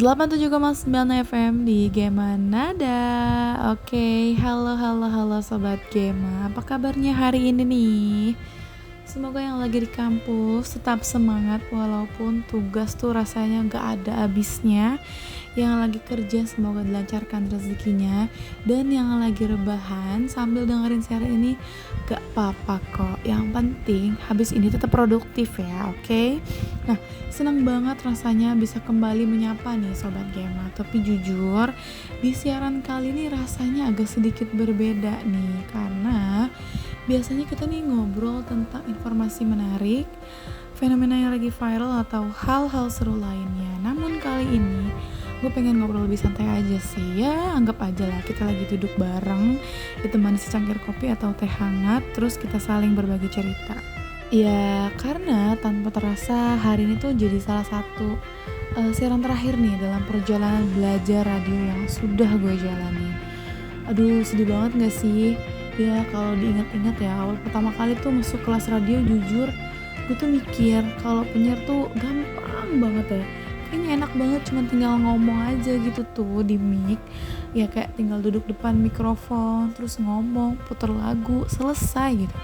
87,9 FM di Gema Nada. Oke, halo Sobat Gema. Apa kabarnya hari ini nih? Semoga yang lagi di kampus tetap semangat walaupun tugas tuh rasanya gak ada habisnya. Yang lagi kerja semoga dilancarkan rezekinya. Dan yang lagi rebahan sambil dengerin siaran ini gak apa-apa kok. Yang penting habis ini tetap produktif ya, oke? Nah, senang banget rasanya bisa kembali menyapa nih Sobat Gema. Tapi jujur, di siaran kali ini rasanya agak sedikit berbeda nih. Karena biasanya kita nih ngobrol tentang informasi menarik, fenomena yang lagi viral atau hal-hal seru lainnya. Namun kali ini gue pengen ngobrol lebih santai aja sih. Ya anggap aja lah kita lagi duduk bareng, ditemani secangkir kopi atau teh hangat, terus kita saling berbagi cerita. Ya karena tanpa terasa hari ini tuh jadi salah satu siaran terakhir nih dalam perjalanan belajar radio yang sudah gue jalani. Aduh sedih banget gak sih? Ya kalau diingat-ingat ya, awal pertama kali tuh masuk kelas radio, jujur gue tuh mikir kalau penyiar tuh gampang banget ya, kayaknya enak banget cuma tinggal ngomong aja gitu tuh di mic, ya kayak tinggal duduk depan mikrofon terus ngomong, puter lagu, selesai gitu.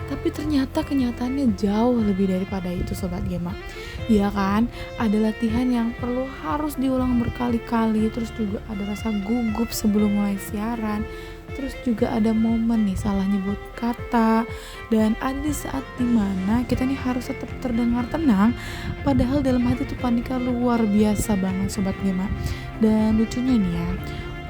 Tapi ternyata kenyataannya jauh lebih daripada itu Sobat Gema. Ya kan, ada latihan yang perlu harus diulang berkali-kali, terus juga ada rasa gugup sebelum mulai siaran. Terus juga ada momen nih salah nyebut kata, dan ada di saat dimana kita nih harus tetap terdengar tenang, padahal dalam hati tuh paniknya luar biasa banget Sobat Gema. Dan lucunya nih ya,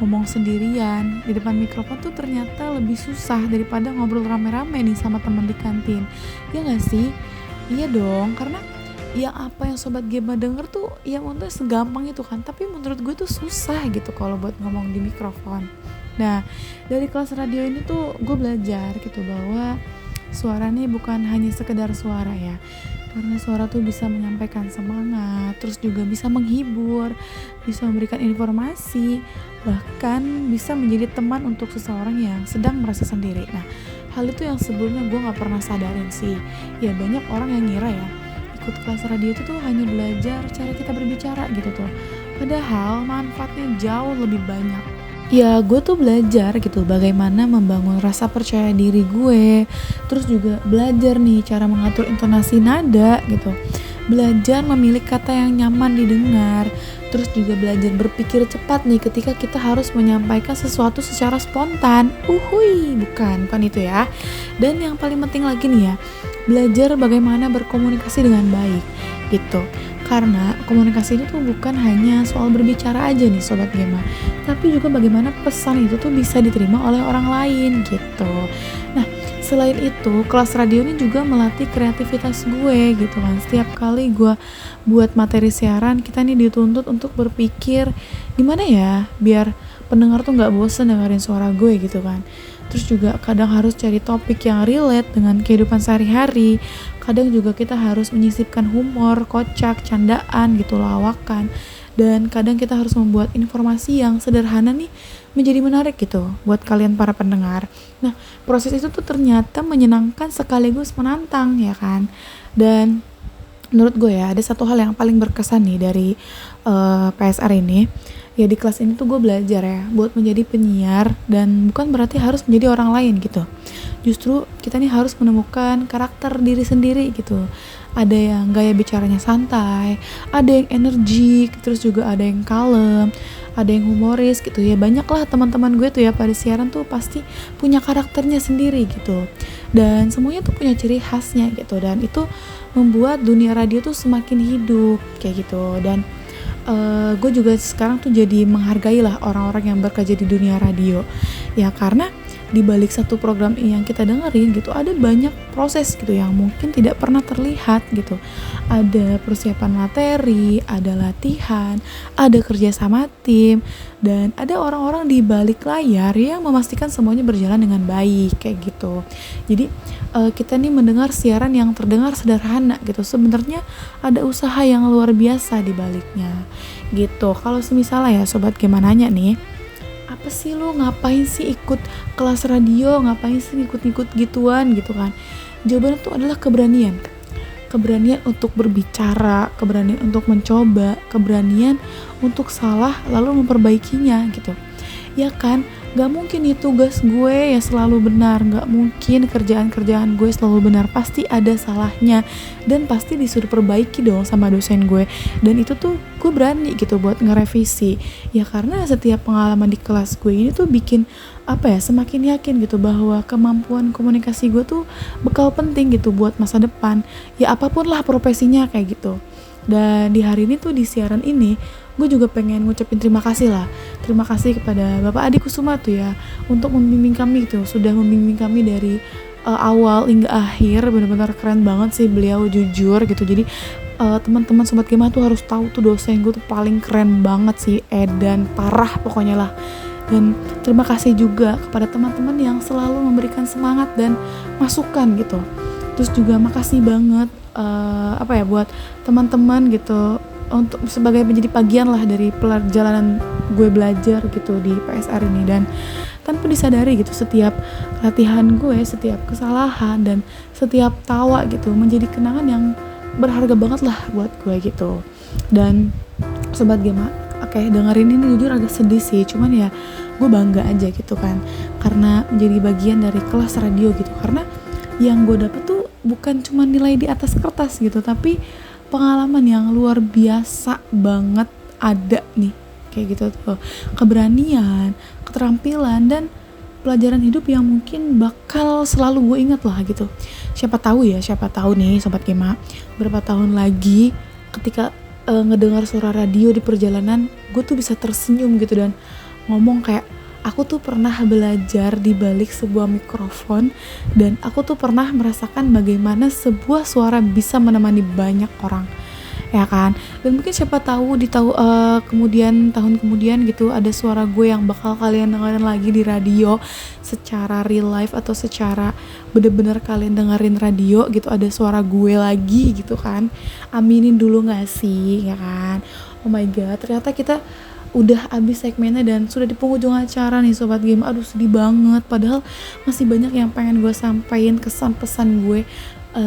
ngomong sendirian di depan mikrofon tuh ternyata lebih susah daripada ngobrol rame-rame nih sama teman di kantin. Ya gak sih? Iya dong, karena yang apa yang Sobat Gema denger tuh ya menurut segampang itu kan, tapi menurut gue tuh susah gitu kalau buat ngomong di mikrofon. Nah, dari kelas radio ini tuh gue belajar gitu bahwa suara nih bukan hanya sekedar suara ya. Karena suara tuh bisa menyampaikan semangat, terus juga bisa menghibur, bisa memberikan informasi, bahkan bisa menjadi teman untuk seseorang yang sedang merasa sendiri. Nah, hal itu yang sebelumnya gue gak pernah sadarin sih. Ya banyak orang yang ngira ya, ikut kelas radio itu tuh hanya belajar cara kita berbicara gitu tuh. Padahal manfaatnya jauh lebih banyak. Ya gue tuh belajar gitu bagaimana membangun rasa percaya diri gue, terus juga belajar nih cara mengatur intonasi nada gitu, belajar memilih kata yang nyaman didengar, terus juga belajar berpikir cepat nih ketika kita harus menyampaikan sesuatu secara spontan. Bukan itu ya. Dan yang paling penting lagi nih ya, belajar bagaimana berkomunikasi dengan baik gitu. Karena komunikasi itu tuh bukan hanya soal berbicara aja nih Sobat Gema, tapi juga bagaimana pesan itu tuh bisa diterima oleh orang lain gitu. Nah, selain itu kelas radio ini juga melatih kreativitas gue gitu kan. Setiap kali gue buat materi siaran, kita nih dituntut untuk berpikir gimana ya biar pendengar tuh gak bosen dengerin suara gue gitu kan. Terus juga kadang harus cari topik yang relate dengan kehidupan sehari-hari. Kadang juga kita harus menyisipkan humor, kocak, candaan gitu, lawakan. Dan kadang kita harus membuat informasi yang sederhana nih menjadi menarik gitu buat kalian para pendengar. Nah, proses itu tuh ternyata menyenangkan sekaligus menantang ya kan. Dan menurut gue ya ada satu hal yang paling berkesan nih dari PSR ini. Ya di kelas ini tuh gue belajar ya buat menjadi penyiar, dan bukan berarti harus menjadi orang lain gitu. Justru kita nih harus menemukan karakter diri sendiri gitu. Ada yang gaya bicaranya santai, ada yang energik, terus juga ada yang kalem, ada yang humoris gitu ya. Banyak lah teman-teman gue tuh ya pada siaran tuh pasti punya karakternya sendiri gitu. Dan semuanya tuh punya ciri khasnya gitu, dan itu membuat dunia radio tuh semakin hidup kayak gitu. Dan gue juga sekarang tuh jadi menghargai lah orang-orang yang bekerja di dunia radio ya, karena di balik satu program yang kita dengerin gitu ada banyak proses gitu yang mungkin tidak pernah terlihat gitu. Ada persiapan materi, ada latihan, ada kerja sama tim, dan ada orang-orang di balik layar yang memastikan semuanya berjalan dengan baik kayak gitu. Jadi kita nih mendengar siaran yang terdengar sederhana gitu, sebenarnya ada usaha yang luar biasa di baliknya gitu. Kalau semisalnya ya Sobat Gema nanya nih, apa sih lu ngapain sih ikut kelas radio, ngapain sih ngikut-ngikut gituan gitu kan, jawabannya tuh adalah keberanian. keberanian untuk berbicara, keberanian untuk mencoba, keberanian untuk salah lalu memperbaikinya gitu. Ya kan, gak mungkin nih tugas gue ya selalu benar, gak mungkin kerjaan-kerjaan gue selalu benar, pasti ada salahnya dan pasti disuruh perbaiki dong sama dosen gue. Dan itu tuh gue berani gitu buat ngerevisi ya, karena setiap pengalaman di kelas gue ini tuh bikin semakin yakin gitu bahwa kemampuan komunikasi gue tuh bekal penting gitu buat masa depan, ya apapun lah profesinya kayak gitu. Dan di hari ini tuh di siaran ini gue juga pengen ngucapin terima kasih lah. Terima kasih kepada Bapak Adi Kusuma tuh ya, untuk membimbing kami gitu, sudah membimbing kami dari awal hingga akhir. Benar-benar keren banget sih beliau, jujur gitu. Jadi teman-teman Sobat Gema tuh harus tahu tuh dosen gue tuh paling keren banget sih, edan parah pokoknya lah. Dan terima kasih juga kepada teman-teman yang selalu memberikan semangat dan masukan gitu. Terus juga makasih banget buat teman-teman gitu, untuk sebagai menjadi bagian lah dari perjalanan gue belajar gitu di PSR ini. Dan tanpa disadari gitu, setiap latihan gue, setiap kesalahan dan setiap tawa gitu menjadi kenangan yang berharga banget lah buat gue gitu. Dan Sobat Gema, dengerin ini jujur agak sedih sih, cuman ya gue bangga aja gitu kan, karena menjadi bagian dari kelas radio gitu. Karena yang gue dapet tuh bukan cuma nilai di atas kertas gitu, tapi pengalaman yang luar biasa banget ada nih kayak gitu tuh, keberanian, keterampilan dan pelajaran hidup yang mungkin bakal selalu gue ingat lah gitu. Siapa tahu nih Sobat Gema, berapa tahun lagi ketika ngedengar suara radio di perjalanan, gue tuh bisa tersenyum gitu dan ngomong kayak, aku tuh pernah belajar di balik sebuah mikrofon dan aku tuh pernah merasakan bagaimana sebuah suara bisa menemani banyak orang, ya kan? Dan mungkin siapa tahu kemudian tahun kemudian gitu ada suara gue yang bakal kalian dengerin lagi di radio secara real life, atau secara bener-bener kalian dengerin radio gitu, ada suara gue lagi gitu kan. Aminin dulu gak sih, ya kan? Oh my god, ternyata kita udah abis segmennya dan sudah di penghujung acara nih Sobat Game. Aduh sedih banget, padahal masih banyak yang pengen gue sampaikan, kesan pesan gue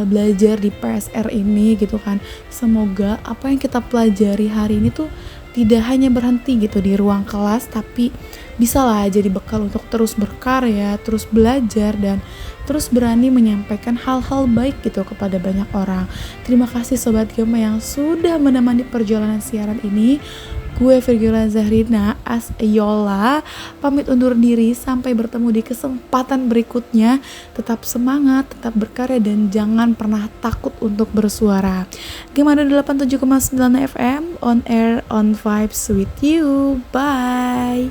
belajar di PSR ini gitu kan. Semoga apa yang kita pelajari hari ini tuh tidak hanya berhenti gitu di ruang kelas, tapi bisa lah jadi bekal untuk terus berkarya, terus belajar, dan terus berani menyampaikan hal-hal baik gitu kepada banyak orang. Terima kasih Sobat Gema yang sudah menemani perjalanan siaran ini. Gue Virgila Zahrina as Yola pamit undur diri, sampai bertemu di kesempatan berikutnya. Tetap semangat, tetap berkarya, dan jangan pernah takut untuk bersuara. Gimana 87,9 FM on air on vibes with you. Bye.